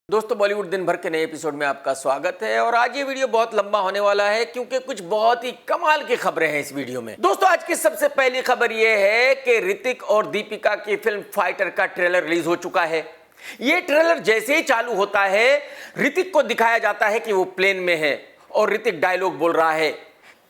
दोस्तों बॉलीवुड दिन भर के नए एपिसोड में आपका स्वागत है। और आज ये वीडियो बहुत लंबा होने वाला है क्योंकि कुछ बहुत ही कमाल की खबरें हैं इस वीडियो में। दोस्तों आज की सबसे पहली खबर ये है कि ऋतिक और दीपिका की फिल्म फाइटर का ट्रेलर रिलीज हो चुका है। ये ट्रेलर जैसे ही चालू होता है ऋतिक को दिखाया जाता है कि वो प्लेन में है और ऋतिक डायलॉग बोल रहा है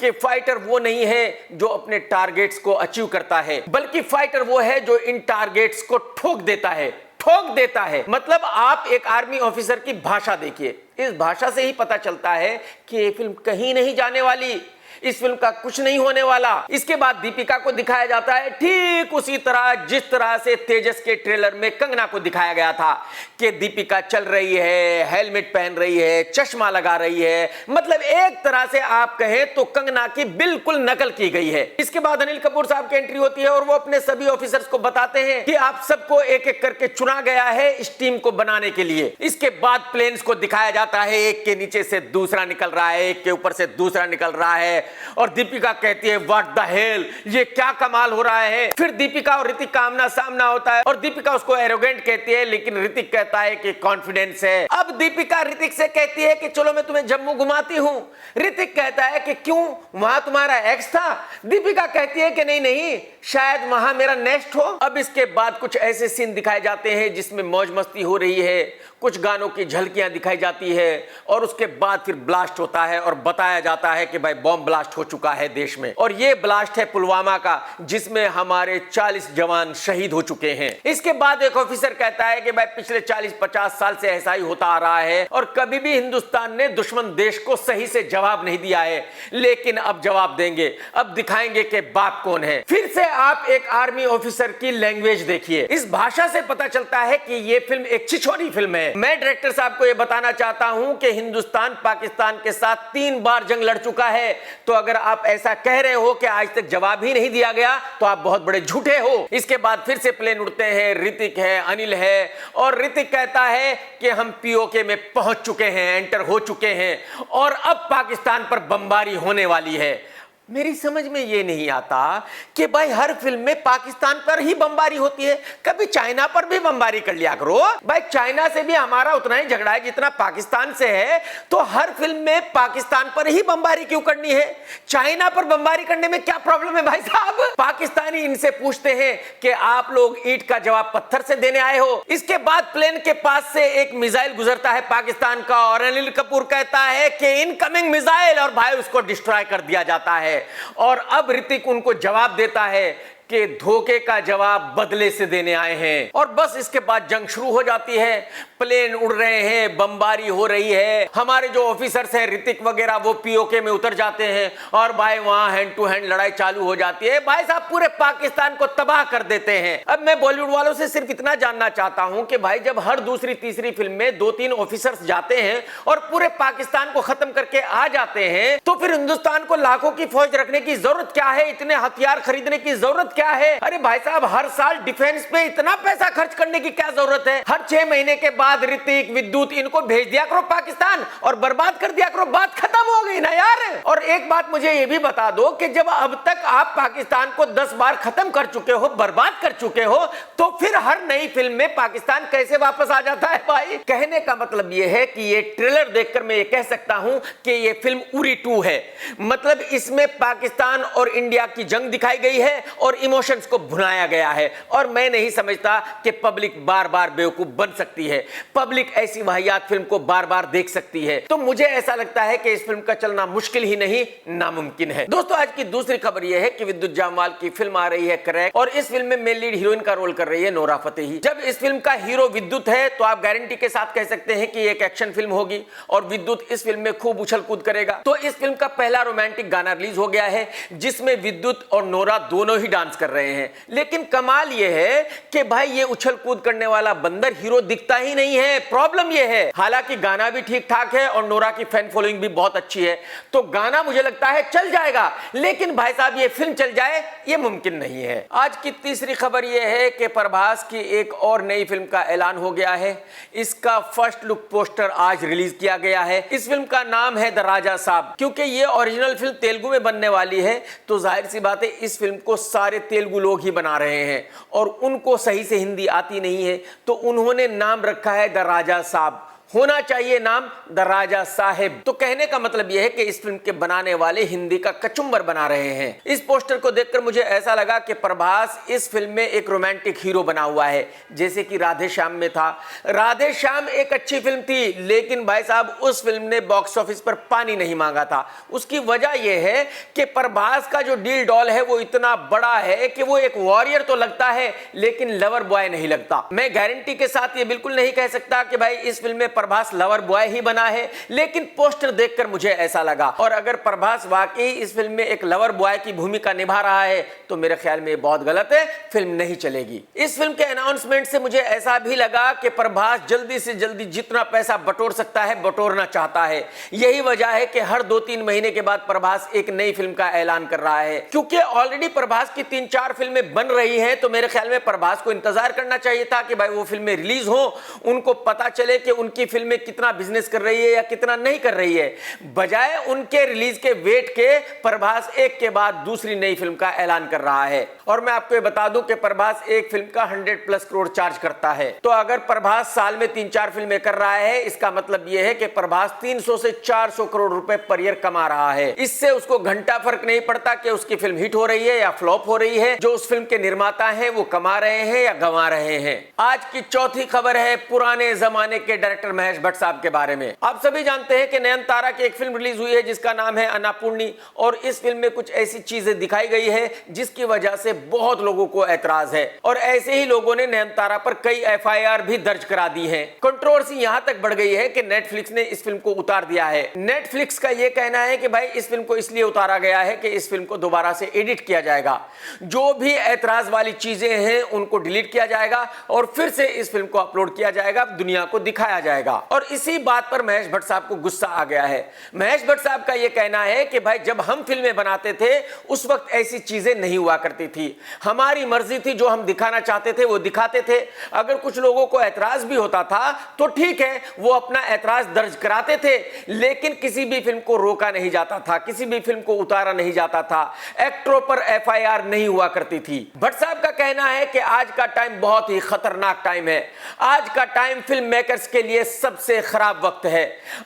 कि फाइटर वो नहीं है जो अपने टारगेट्स को अचीव करता है, बल्कि फाइटर वो है जो इन टारगेट्स को ठोक देता है। मतलब आप एक आर्मी ऑफिसर की भाषा देखिए, इस भाषा से ही पता चलता है कि ये फिल्म कहीं नहीं जाने वाली, इस फिल्म का कुछ नहीं होने वाला। इसके बाद दीपिका को दिखाया जाता है ठीक उसी तरह जिस तरह से तेजस के ट्रेलर में कंगना को दिखाया गया था कि दीपिका चल रही है, हेलमेट पहन रही है, चश्मा लगा रही है। मतलब एक तरह से आप कहें तो कंगना की बिल्कुल नकल की गई है। इसके बाद अनिल कपूर साहब की एंट्री होती है और वो अपने सभी ऑफिसर्स को बताते हैं कि आप सबको एक एक करके चुना गया है इस टीम को बनाने के लिए। इसके बाद प्लेन्स को दिखाया जाता है, एक के नीचे से दूसरा निकल रहा है, एक के ऊपर से दूसरा निकल रहा है और दीपिका कहती है व्हाट द हेल, ये क्या कमाल हो रहा है। फिर दीपिका और ऋतिक का आमना सामना होता है और दीपिका उसको एरोगेंट कहती है लेकिन ऋतिक कहता है कि कॉन्फिडेंस है। अब दीपिका ऋतिक से कहती है कि चलो मैं तुम्हें जम्मू घुमाती हूं। ऋतिक कहता है कि क्यों, वहां तुम्हारा एक्स था। दीपिका कहती है कि नहीं नहीं, शायद वहां मेरा नेक्स्ट हो। अब इसके बाद कुछ ऐसे सीन दिखाए जाते हैं जिसमें मौज मस्ती हो रही है, कुछ गानों की झलकियां दिखाई जाती है और उसके बाद फिर ब्लास्ट होता है और बताया जाता है कि भाई बॉम्ब ब्लास्ट हो चुका है देश में। और ये ब्लास्ट है पुलवामा का, जिसमें हमारे 40 जवान शहीद हो चुके हैं। इसके बाद एक ऑफिसर कहता है कि भाई पिछले 40-50 साल से ऐसा ही होता आ रहा है और कभी भी हिंदुस्तान ने दुश्मन देश को सही से जवाब नहीं दिया है, लेकिन अब जवाब देंगे, अब दिखाएंगे कि बाप कौन है। फिर से आप एक आर्मी ऑफिसर की लैंग्वेज देखिए, इस भाषा से पता चलता है कि ये फिल्म एक छिछोरी फिल्म है। मैं डायरेक्टर साहब को यह बताना चाहता हूं कि हिंदुस्तान पाकिस्तान के साथ 3 बार जंग लड़ चुका है, तो अगर आप ऐसा कह रहे हो कि आज तक जवाब ही नहीं दिया गया तो आप बहुत बड़े झूठे हो। इसके बाद फिर से प्लेन उड़ते हैं, ऋतिक है, अनिल है और ऋतिक कहता है कि हम पीओके में पहुंच चुके हैं, एंटर हो चुके हैं और अब पाकिस्तान पर बमबारी होने वाली है। मेरी समझ में ये नहीं आता कि भाई हर फिल्म में पाकिस्तान पर ही बमबारी होती है, कभी चाइना पर भी बमबारी कर लिया करो। भाई चाइना से भी हमारा उतना ही झगड़ा है जितना पाकिस्तान से है, तो हर फिल्म में पाकिस्तान पर ही बमबारी क्यों करनी है? चाइना पर बमबारी करने में क्या प्रॉब्लम है भाई साहब? पाकिस्तानी इनसे पूछते हैं कि आप लोग ईंट का जवाब पत्थर से देने आए हो। इसके बाद प्लेन के पास से एक मिसाइल गुजरता है पाकिस्तान का और अनिल कपूर कहता है कि इनकमिंग मिसाइल, और भाई उसको डिस्ट्रॉय कर दिया जाता है। और अब ऋतिक उनको जवाब देता है कि धोखे का जवाब बदले से देने आए हैं। और बस इसके बाद जंग शुरू हो जाती है, प्लेन उड़ रहे हैं, बमबारी हो रही है। हमारे जो ऑफिसर्स हैं ऋतिक वगैरह वो पीओके में उतर जाते हैं और भाई वहां हैंड टू हैंड लड़ाई चालू हो जाती है। भाई साहब पूरे पाकिस्तान को तबाह कर देते हैं। अब मैं बॉलीवुड वालों से सिर्फ इतना जानना चाहता हूं कि भाई जब हर दूसरी तीसरी फिल्म में 2-3 ऑफिसर्स जाते हैं और पूरे पाकिस्तान को खत्म करके आ जाते हैं, तो फिर हिंदुस्तान को लाखों की फौज रखने की जरूरत क्या है? इतने हथियार खरीदने की जरूरत क्या है? अरे भाई साहब हर साल डिफेंस पे इतना पैसा खर्च करने की क्या जरूरत है? हर 6 महीने के बाद ऋतिक, विद्युत इनको भेज दिया करो पाकिस्तान और बर्बाद कर दिया करो, बात खत्म हो गई ना यार। और एक बात मुझे ये भी बता दो कि जब अब तक आप पाकिस्तान को 10 बार खत्म कर चुके हो, बर्बाद कर चुके हो, तो फिर हर नई फिल्म में पाकिस्तान कैसे वापस आ जाता है? भाई कहने का मतलब ये है कि ये ट्रेलर देखकर मैं ये कह सकता हूं कि ये फिल्म उरी 2 है। मतलब इसमें पाकिस्तान और इंडिया की जंग दिखाई गई है और इमोशंस को भुनाया गया है। और मैं नहीं समझता कि पब्लिक बार बार बेवकूफ बन सकती है, पब्लिक ऐसी वाहियात फिल्म को बार बार देख सकती है। तो मुझे ऐसा लगता है कि इस फिल्म का चलना मुश्किल ही नहीं नामुमकिन है। दोस्तों आज की दूसरी खबर यह है कि विद्युत जामवाल की फिल्म आ रही है क्रैक, और इस फिल्म में मेन लीड हीरोइन का रोल कर रही है नोरा फतेही। जब इस फिल्म का हीरो विद्युत है तो आप गारंटी के साथ कह सकते हैं कि एक एक्शन फिल्म होगी और विद्युत इस फिल्म में खूब उछल कूद करेगा। तो इस फिल्म का पहला रोमांटिक गाना रिलीज हो गया है जिसमें विद्युत और नोरा दोनों ही डांस कर रहे हैं। लेकिन कमाल यह है कि भाई ये उछल कूद करने वाला बंदर हीरो दिखता ही नहीं है। प्रॉब्लम यह है, हालांकि गाना भी ठीक ठाक है और नोरा की फैन फॉलोइंग भी बहुत अच्छी है, तो गाना मुझे लगता है चल जाएगा, लेकिन भाई साहब ये फिल्म चल जाए ये मुमकिन नहीं है। आज की तीसरी खबर यह है कि प्रभास की एक और नई फिल्म का ऐलान हो गया है। इसका फर्स्ट लुक पोस्टर आज रिलीज किया गया है। इस फिल्म का नाम है द राजा साहब। क्योंकि ये ओरिजिनल फिल्म तेलुगु में बनने वाली है तो जाहिर सी बात है इस फिल्म को सारे तेलुगु लोग ही बना रहे हैं और उनको सही से हिंदी आती नहीं है, तो उन्होंने नाम रखा है द राजा साहब। होना चाहिए नाम द राजा साहेब। तो कहने का मतलब यह है कि इस फिल्म के बनाने वाले हिंदी का कचुम्बर बना रहे हैं। इस पोस्टर को देखकर मुझे ऐसा लगा कि प्रभास इस फिल्म में एक रोमांटिक हीरो बना हुआ है, जैसे कि राधे श्याम में था। राधे श्याम एक अच्छी फिल्म थी, लेकिन भाई साहब उस फिल्म ने बॉक्स ऑफिस पर पानी नहीं मांगा था। उसकी वजह यह है कि प्रभास का जो डील डॉल है वो इतना बड़ा है कि वो एक वॉरियर तो लगता है, लेकिन लवर बॉय नहीं लगता। मैं गारंटी के साथ ये बिल्कुल नहीं कह सकता कि भाई इस फिल्म में प्रभास लवर बॉय ही बना है, लेकिन पोस्टर देखकर मुझे ऐसा लगा। और अगर प्रभास वाकई इस फिल्म में एक लवर बॉय की भूमिका निभा रहा है तो मेरे ख्याल में बहुत गलत है, फिल्म नहीं चलेगी। इस फिल्म के अनाउंसमेंट से मुझे ऐसा भी लगा कि प्रभास जल्दी से जल्दी जितना पैसा बटोर सकता है बटोरना चाहता है। यही वजह है कि हर 2-3 महीने के बाद प्रभास एक नई फिल्म का ऐलान कर रहा है। क्योंकि ऑलरेडी प्रभास की 3-4 फिल्में बन रही हैं, तो मेरे ख्याल में प्रभास को इंतजार करना चाहिए था कि भाई वो फिल्में रिलीज हो, उनको पता चले कि उनकी फिल्में कितना बिजनेस कर रही है या कितना नहीं कर रही है। बजाय उनके रिलीज के वेट के प्रभास एक के बाद दूसरी नई फिल्म का ऐलान कर रहा है। और मैं आपको ये बता दूं कि प्रभास एक फिल्म का 100+ करोड़ चार्ज करता है। तो अगर प्रभास साल में 3-4 फिल्में कर रहा है, इसका मतलब यह है कि प्रभास 300 से 400 करोड़ रुपए पर ईयर कमा रहा है। इससे उसको घंटा फर्क नहीं पड़ता कि उसकी फिल्म हिट हो रही है या फ्लॉप हो रही है। जो उस फिल्म के निर्माता हैं वो कमा रहे हैं या गंवा रहे हैं। आज की चौथी खबर है पुराने जमाने के डायरेक्टर महेश भट्ट साहब के बारे में। आप सभी जानते हैं कि नयनतारा की एक फिल्म रिलीज हुई है जिसका नाम है अन्नापूर्णी, और इस फिल्म में कुछ ऐसी चीजें दिखाई गई है जिसकी वजह से बहुत लोगों को ऐतराज है। और ऐसे ही लोगों ने नयनतारा पर कई FIR भी दर्ज करा दी है। कंट्रोवर्सी यहां तक बढ़ गई है कि नेटफ्लिक्स ने इस फिल्म को उतार दिया है। नेटफ्लिक्स का यह कहना है कि भाई इस फिल्म को इसलिए उतारा गया है कि इस फिल्म को दोबारा से एडिट किया जाएगा, जो भी ऐतराज वाली चीजें हैं उनको डिलीट किया जाएगा और फिर से इस फिल्म को अपलोड किया जाएगा, दुनिया को दिखाया जाएगा। और इसी बात पर महेश भट्ट साहब को गुस्सा आ गया है। महेश भट्ट साहब का यह कहना है कि भाई जब हम फिल्में बनाते थे उस वक्त ऐसी चीजें नहीं हुआ करती थी, हमारी मर्जी थी, जो हम दिखाना चाहते थे वो दिखाते थे। अगर कुछ लोगों को ऐतराज भी होता था तो ठीक है, वो अपना ऐतराज दर्ज कराते थे, लेकिन किसी भी फिल्म को रोका नहीं जाता था, किसी भी फिल्म को उतारा नहीं जाता था, एक्टरों पर FIR नहीं हुआ करती थी। भट्ट साहब का कहना है कि आज का टाइम बहुत ही खतरनाक टाइम है। आज का टाइम फिल्म मेकर्स के लिए सबसे खराब वक्त है।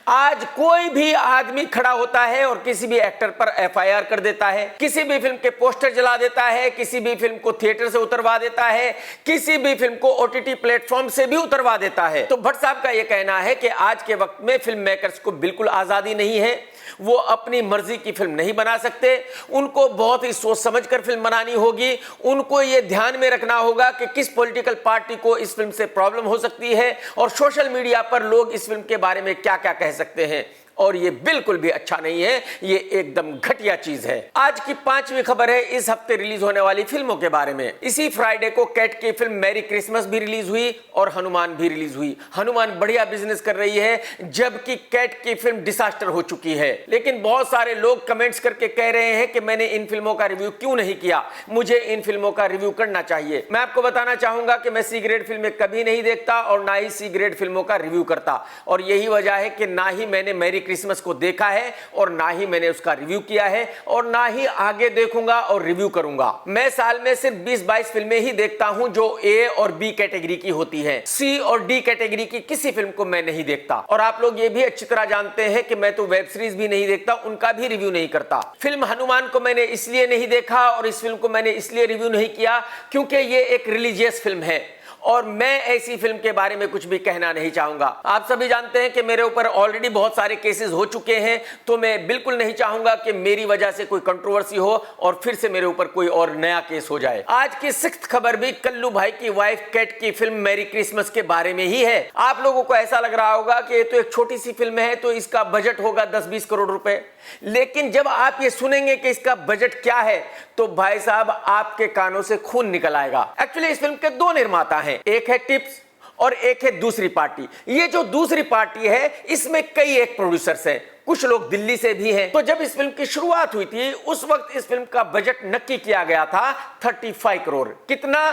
आज कोई भी आदमी खड़ा होता है और किसी भी एक्टर पर FIR कर देता है, किसी भी फिल्म के पोस्टर जला देता है, किसी भी फिल्म को थिएटर से उतरवा देता है, किसी भी फिल्म को OTT प्लेटफॉर्म से भी उतरवा देता है। तो भट्ट साहब का यह कहना है कि आज के वक्त में फिल्म मेकर्स को बिल्कुल आजादी नहीं है, वो अपनी मर्जी की फिल्म नहीं बना सकते, उनको बहुत ही सोच समझकर फिल्म बनानी होगी। उनको ये ध्यान में रखना होगा कि किस पॉलिटिकल पार्टी को इस फिल्म से प्रॉब्लम हो सकती है और सोशल मीडिया पर लोग इस फिल्म के बारे में क्या क्या कह सकते हैं। और ये बिल्कुल भी अच्छा नहीं है, ये एकदम घटिया चीज है। आज की 5वीं खबर है इस हफ्ते रिलीज होने वाली फिल्मों के बारे में। इसी फ्राइडे को कैट की फिल्म मैरी क्रिसमस भी रिलीज हुई और हनुमान भी रिलीज हुई। हनुमान बढ़िया बिजनेस कर रही है, जबकि कैट की फिल्म डिसास्टर हो चुकी है। लेकिन बहुत सारे लोग कमेंट्स करके कह रहे हैं कि मैंने इन फिल्मों का रिव्यू क्यों नहीं किया, मुझे इन फिल्मों का रिव्यू करना चाहिए। मैं आपको बताना चाहूंगा कि मैं C ग्रेड फिल्में कभी नहीं देखता और ना ही C ग्रेड फिल्मों का रिव्यू करता, और यही वजह है कि ना ही मैंने मैरी क्रिसमस को देखा है और ना ही मैंने उसका रिव्यू किया है और ना ही आगे देखूंगा और रिव्यू करूंगा। मैं साल में सिर्फ 20-22 फिल्में ही देखता हूं जो A और B कैटेगरी की होती हैं। C और D कैटेगरी की किसी फिल्म को मैं नहीं देखता। और आप लोग ये भी अच्छी तरह जानते हैं कि मैं तो वेब सीरीज भी नहीं देखता, उनका भी रिव्यू नहीं करता। फिल्म हनुमान को मैंने इसलिए नहीं देखा और इस फिल्म को मैंने इसलिए रिव्यू नहीं किया क्योंकि ये एक रिलीजियस फिल्म है और मैं ऐसी फिल्म के बारे में कुछ भी कहना नहीं चाहूंगा। आप सभी जानते हैं कि मेरे ऊपर ऑलरेडी बहुत सारे केसेस हो चुके हैं, तो मैं बिल्कुल नहीं चाहूंगा कि मेरी वजह से कोई कंट्रोवर्सी हो और फिर से मेरे ऊपर कोई और नया केस हो जाए। आज की 6th खबर भी कल्लू भाई की वाइफ कैट की फिल्म मैरी क्रिसमस के बारे में ही है। आप लोगों को ऐसा लग रहा होगा कि ये तो एक छोटी सी फिल्म है, तो इसका बजट होगा 10-20 करोड़ रुपए, लेकिन जब आप ये सुनेंगे कि इसका बजट क्या है तो भाई साहब आपके कानों से खून निकल आएगा। एक्चुअली इस फिल्म के 2 निर्माता हैं, एक है टिप्स और एक है दूसरी पार्टी। ये जो दूसरी पार्टी है इसमें कई एक प्रोड्यूसर्स हैं, कुछ लोग दिल्ली से भी हैं। तो जब इस फिल्म की शुरुआत हुई थी उस वक्त इस फिल्म का बजट नक्की किया गया था 35 करोड़। कितना?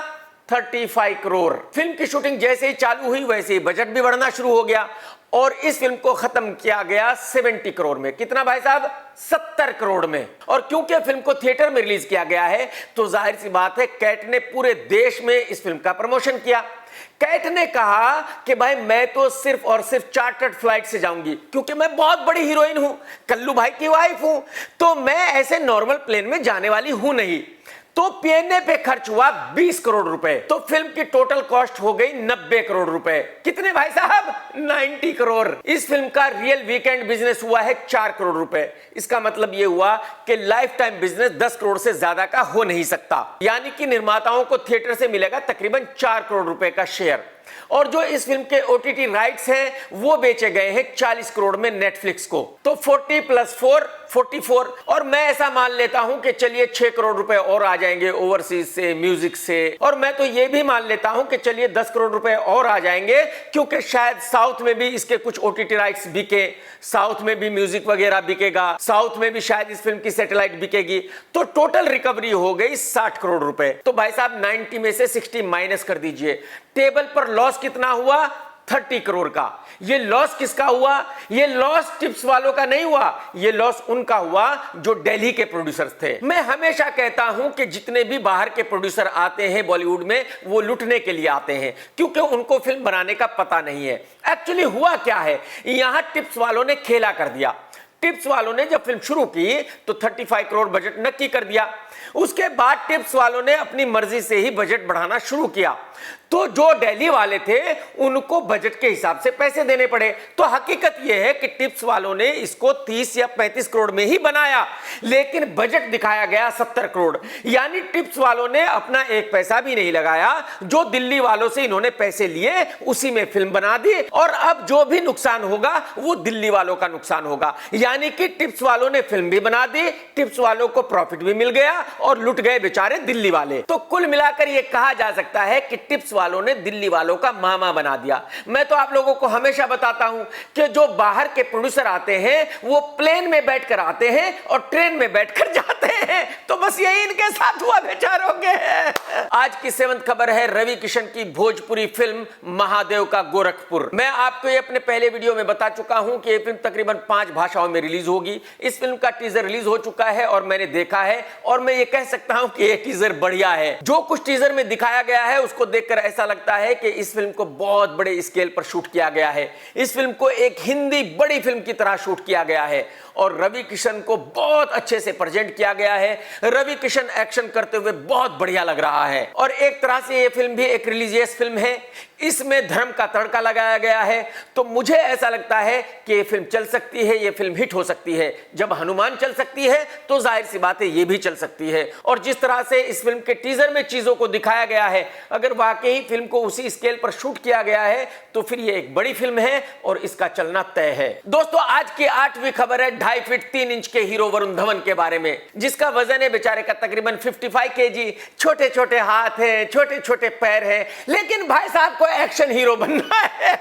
35 करोड़। फिल्म की शूटिंग जैसे ही चालू हुई वैसे ही बजट भी बढ़ना शुरू हो गया और इस फिल्म को खत्म किया गया 70 करोड़ में। कितना भाई साहब? 70 करोड़ में। और क्योंकि फिल्म को थिएटर में रिलीज किया गया है तो जाहिर सी बात है कैट ने पूरे देश में इस फिल्म का प्रमोशन किया। कैट ने कहा कि भाई मैं तो सिर्फ और सिर्फ चार्टर्ड फ्लाइट से जाऊंगी, क्योंकि मैं बहुत बड़ी हीरोइन हूं, कल्लू भाई की वाइफ हूं, तो मैं ऐसे नॉर्मल प्लेन में जाने वाली हूं नहीं। तो पीएनए पे खर्च हुआ 20 करोड़ रुपए, तो फिल्म की टोटल कॉस्ट हो गई 90 करोड़ रुपए। कितने भाई साहब? 90 करोड़। इस फिल्म का रियल वीकेंड बिजनेस हुआ है 4 करोड़ रुपए। इसका मतलब यह हुआ कि लाइफ टाइम बिजनेस 10 करोड़ से ज्यादा का हो नहीं सकता, यानी कि निर्माताओं को थिएटर से मिलेगा तकरीबन 4 करोड़ रुपए का शेयर। और जो इस फिल्म के ओटीटी राइट्स हैं वो बेचे गए हैं 40 करोड़ में नेटफ्लिक्स को, तो 40 + 4 44। और मैं ऐसा मान लेता हूं कि चलिए 6 करोड़ रुपए और आ जाएंगे ओवरसीज से, म्यूजिक से, और मैं तो ये भी मान लेता हूं कि चलिए 10 करोड़ रुपए और आ जाएंगे, क्योंकि शायद साउथ में भी इसके कुछ ओटीटी राइट्स बिके, साउथ में भी म्यूजिक वगैरह बिकेगा, साउथ में भी शायद इस फिल्म की सैटेलाइट बिकेगी, तो टोटल रिकवरी हो गई 60 करोड़ रुपए। तो भाई साहब 90 में से 60 माइनस कर दीजिए, टेबल पर लॉस कितना हुआ? 30 करोड़ का। ये लॉस किसका हुआ? ये लॉस टिप्स वालों का नहीं हुआ, ये लॉस उनका हुआ जो दिल्ली के प्रोड्यूसर्स थे। मैं हमेशा कहता हूं कि जितने भी बाहर के प्रोड्यूसर आते हैं बॉलीवुड में, वो लुटने के लिए आते हैं, क्योंकि उनको फिल्म बनाने का पता नहीं है। एक्चुअली हुआ क्या है, यहां टिप्स वालों ने खेला कर दिया। टिप्स वालों ने जब फिल्म शुरू की तो 35 करोड़ बजट नक्की कर दिया। उसके बाद टिप्स वालों ने अपनी मर्जी से ही बजट बढ़ाना शुरू किया, तो जो दिल्ली वाले थे उनको बजट के हिसाब से पैसे देने पड़े। तो हकीकत यह है कि टिप्स वालों ने इसको 30 या 35 करोड़ में ही बनाया, लेकिन बजट दिखाया गया 70 करोड़, यानी टिप्स वालों ने अपना एक पैसा भी नहीं लगाया। जो दिल्ली वालों से इन्होंने पैसे लिए उसी में फिल्म बना दी, और अब जो भी नुकसान होगा वो दिल्ली वालों का नुकसान होगा। यानी कि टिप्स वालों ने फिल्म भी बना दी, टिप्स वालों को प्रॉफिट भी मिल गया, और लुट गए बेचारे दिल्ली वाले। तो कुल मिलाकर यह कहा जा सकता है कि टिप्स वालों ने दिल्ली वालों का मामा बना दिया। मैं तो आप लोगों को हमेशा बताता हूं कि जो बाहर के प्रोड्यूसर आते हैं वो प्लेन में बैठकर आते हैं और ट्रेन में बैठकर जाते हैं, तो बस यही इनके साथ हुआ बेचारों के। आज की 7th खबर है रवि किशन की भोजपुरी फिल्म महादेव का गोरखपुर। मैं आपको ये अपने पहले वीडियो में बता चुका हूं कि ये फिल्म तकरीबन 5 भाषाओं में रिलीज होगी। इस फिल्म का टीजर रिलीज हो चुका है और मैंने देखा है, और मैं ये कह सकता हूं कि ये टीजर बढ़िया है। जो कुछ टीजर में दिखाया गया है उसको देखकर ऐसा लगता है कि इस फिल्म को बहुत बड़े स्केल पर शूट किया गया है। इस फिल्म को एक हिंदी बड़ी फिल्म की तरह शूट किया गया है, और रवि किशन को बहुत अच्छे से प्रेजेंट किया गया है। रवि किशन एक्शन करते हुए बहुत बढ़िया लग रहा है, और एक तरह से ये फिल्म भी एक रिलीजियस फिल्म है। इसमें धर्म का तड़का लगाया गया है, तो मुझे ऐसा लगता है कि ये फिल्म चल सकती है, ये फिल्म हिट हो सकती है। जब हनुमान चल सकती है तो जाहिर सी बात है ये भी चल सकती है। और जिस तरह से इस फिल्म के टीजर में चीजों को दिखाया गया है, अगर वाकई फिल्म को उसी स्केल पर शूट किया गया है तो फिर ये एक बड़ी फिल्म है और इसका चलना तय है। दोस्तों, आज की 8वीं खबर है 2.5 फीट 3 इंच के हीरो वरुण धवन के बारे में, जिसका वजन है बेचारे का तकरीबन 55 केजी। छोटे छोटे हाथ हैं, छोटे छोटे पैर हैं, लेकिन भाई साहब को एक्शन हीरो बनना है।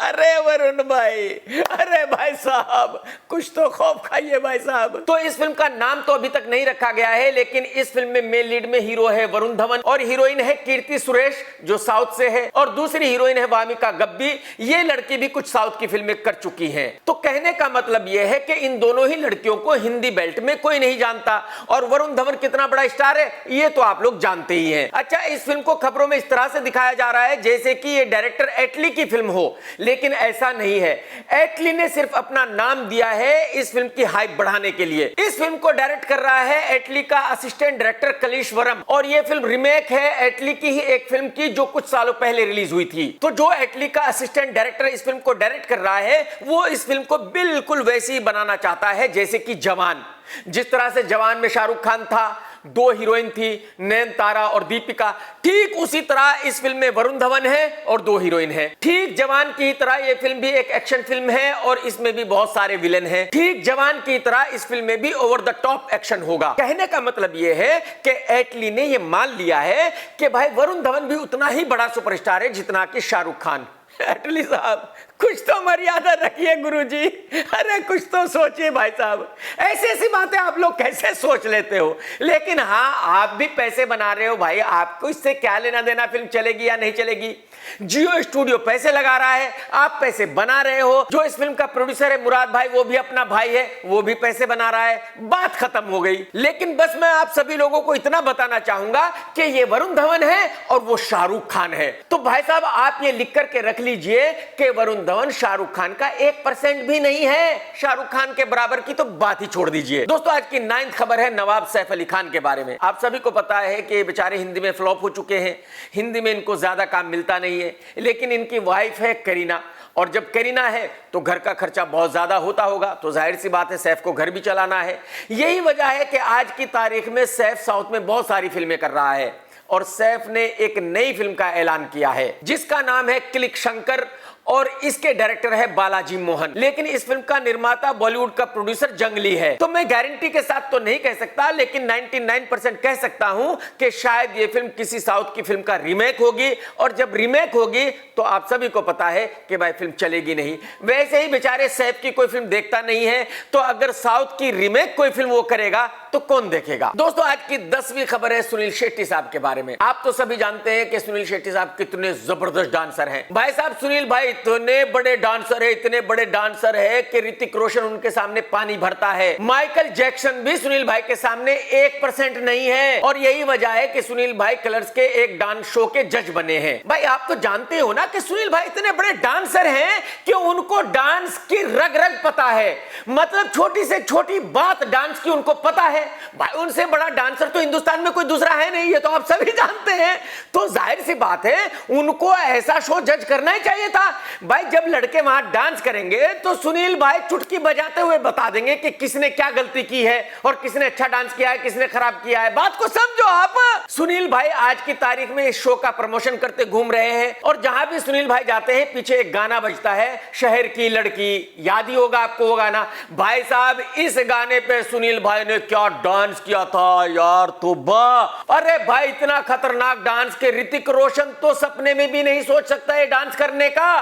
अरे वरुण भाई, अरे भाई साहब कुछ तो खौफ खाइए भाई साहब। तो इस फिल्म का नाम तो अभी तक नहीं रखा गया है, लेकिन इस फिल्म में मेन लीड में हीरो है वरुण धवन और हीरोइन है कीर्ति सुरेश जो साउथ से है, और दूसरी हीरोइन है वामिका गब्बी। ये लड़की भी कुछ साउथ की फिल्में कर चुकी हैं। तो कहने का मतलब यह है कि इन दोनों ही लड़कियों को हिंदी बेल्ट में कोई नहीं जानता, और वरुण धवन कितना बड़ा स्टार है ये तो आप लोग जानते ही हैं। अच्छा, इस फिल्म को खबरों में इस तरह से दिखाया जा रहा है जैसे कि ये डायरेक्टर एटली की फिल्म हो, लेकिन ऐसा नहीं है। एटली ने सिर्फ अपना नाम दिया है इस फिल्म की हाइप बढ़ाने के लिए। इस फिल्म को डायरेक्ट कर रहा है एटली का असिस्टेंट डायरेक्टर कलेश्वरम, और ये फिल्म रिमेक है एटली की ही एक फिल्म की जो कुछ सालों पहले रिलीज हुई थी। तो जो एटली का असिस्टेंट डायरेक्टर इस फिल्म को डायरेक्ट कर रहा है वो इस फिल्म को बिल्कुल वैसी ही बनाना चाहता है जैसे कि जवान। जिस तरह से जवान में शाहरुख खान था, 2 हीरोइन थी नयनतारा और दीपिका, ठीक उसी तरह इस फिल्म में वरुण धवन है और 2 हीरोइन है। ठीक जवान की तरह ये फिल्म भी एक एक्शन फिल्म है और इसमें भी बहुत सारे विलेन हैं। ठीक जवान की तरह इस फिल्म में भी ओवर द टॉप एक्शन होगा। कहने का मतलब ये है कि एटली ने ये मान लिया है कि भाई वरुण धवन भी उतना ही बड़ा सुपरस्टार है जितना कि शाहरुख खान। एटली साहब कुछ तो मर्यादा रखिए गुरुजी। अरे कुछ तो सोचिए भाई साहब, ऐसी ऐसी बातें आप लोग कैसे सोच लेते हो। लेकिन हाँ, आप भी पैसे बना रहे हो भाई, आपको इससे क्या लेना देना फिल्म चलेगी या नहीं चलेगी। जियो स्टूडियो पैसे लगा रहा है, आप पैसे बना रहे हो। जो इस फिल्म का प्रोड्यूसर है मुराद भाई, वो भी अपना भाई है, वो भी पैसे बना रहा है, बात खत्म हो गई। लेकिन बस मैं आप सभी लोगों को इतना बताना चाहूंगा कि ये वरुण धवन है और वो शाहरुख खान है। तो भाई साहब आप ये लिख करके रख लीजिए कि वरुण धवन शाहरुख खान का 1% भी नहीं है, शाहरुख खान के बराबर की तो बात ही छोड़ दीजिए। दोस्तों आज की 9th खबर है नवाब सैफ अली खान के बारे में। आप सभी को पता है कि बेचारे हिंदी में फ्लॉप हो चुके हैं, हिंदी में इनको ज्यादा काम मिलता नहीं है। लेकिन इनकी वाइफ है करीना, और जब करीना है तो घर का खर्चा बहुत ज्यादा होता होगा, तो जाहिर सी बात है सैफ को घर भी चलाना है। यही वजह है कि आज की तारीख में सैफ साउथ में बहुत सारी फिल्में कर रहा है, और सैफ ने एक नई फिल्म का ऐलान किया है जिसका नाम है क्लिक शंकर, और इसके डायरेक्टर है बालाजी मोहन। लेकिन इस फिल्म का निर्माता बॉलीवुड का प्रोड्यूसर जंगली है। तो मैं गारंटी के साथ तो नहीं कह सकता, लेकिन 99% कह सकता हूं कि शायद ये फिल्म किसी साउथ की फिल्म का रीमेक होगी, और जब रीमेक होगी तो आप सभी को पता है कि भाई फिल्म चलेगी नहीं। वैसे ही बेचारे सैफ की कोई फिल्म देखता नहीं है, तो अगर साउथ की रीमेक कोई फिल्म वो करेगा तो कौन देखेगा। दोस्तों आज की 10वीं खबर है सुनील शेट्टी साहब के बारे में। आप तो सभी जानते हैं कि सुनील शेट्टी साहब कितने जबरदस्त डांसर हैं। भाई साहब सुनील भाई इतने बड़े डांसर है, इतने बड़े डांसर है कि ऋतिक रोशन उनके सामने पानी भरता है। माइकल जैक्सन भी सुनील भाई के सामने 1% नहीं है, और यही वजह है कि सुनील भाई कलर्स के एक डांस शो के जज बने हैं। भाई आप तो जानते हो ना कि सुनील भाई इतने बड़े डांसर हैं कि उनको डांस की रग रग पता है, मतलब छोटी से छोटी बात डांस की उनको पता है। भाई उनसे बड़ा डांसर तो हिंदुस्तान में कोई दूसरा है नहीं, ये तो आप सभी जानते हैं। तो जाहिर सी बात है उनको ऐसा शो जज करना ही चाहिए था। भाई जब लड़के वहां डांस करेंगे तो सुनील भाई चुटकी बजाते हुए बता देंगे कि किसने क्या गलती की है और किसने अच्छा डांस किया है, किसने खराब किया है। बात को समझो आप। सुनील भाई आज की तारीख में इस शो का प्रमोशन करते घूम रहे हैं, और जहां भी सुनील भाई जाते हैं पीछे एक गाना बजता है, शहर की लड़की। याद ही होगा आपको वो गाना। भाई साहब इस गाने पे सुनील भाई ने क्या डांस किया था यार, तौबा। अरे भाई इतना खतरनाक डांस के ऋतिक रोशन तो सपने में भी नहीं सोच सकता ये डांस करने का।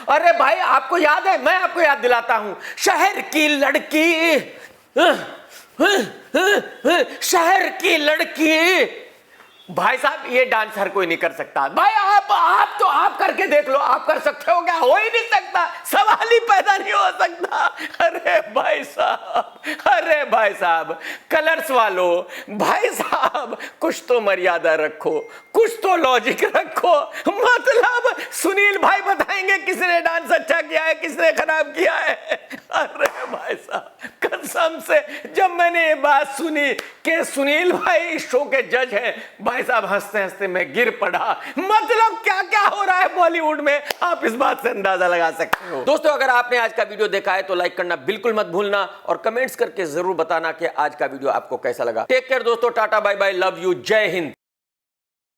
अरे भाई आपको याद है, मैं आपको याद दिलाता हूं, शहर की लड़की, शहर की लड़की। भाई साहब ये डांस हर कोई नहीं कर सकता। भाई आप करके देख लो, आप कर सकते हो क्या? हो ही नहीं सकता, सवाल ही पैदा नहीं हो सकता। अरे भाई साहब, अरे भाई साहब, कलर्स वालों, भाई साहब कुछ तो मर्यादा रखो, कुछ तो लॉजिक रखो। मतलब सुनील भाई बताएंगे किसने डांस अच्छा किया है, किसने खराब किया है। अरे भाई साहब कसम से जब मैंने ये बात सुनी कि सुनील भाई इस शो के जज हैं, भाई साहब हंसते हंसते मैं गिर पड़ा। मतलब क्या क्या हो रहा है बॉलीवुड में, आप इस बात से अंदाजा लगा सकते हो। दोस्तों अगर आपने आज का वीडियो देखा है तो लाइक करना बिल्कुल मत भूलना, और कमेंट्स करके जरूर बताना कि आज का वीडियो आपको कैसा लगा। टेक केयर दोस्तों, tata bye bye, love you, जय हिंद।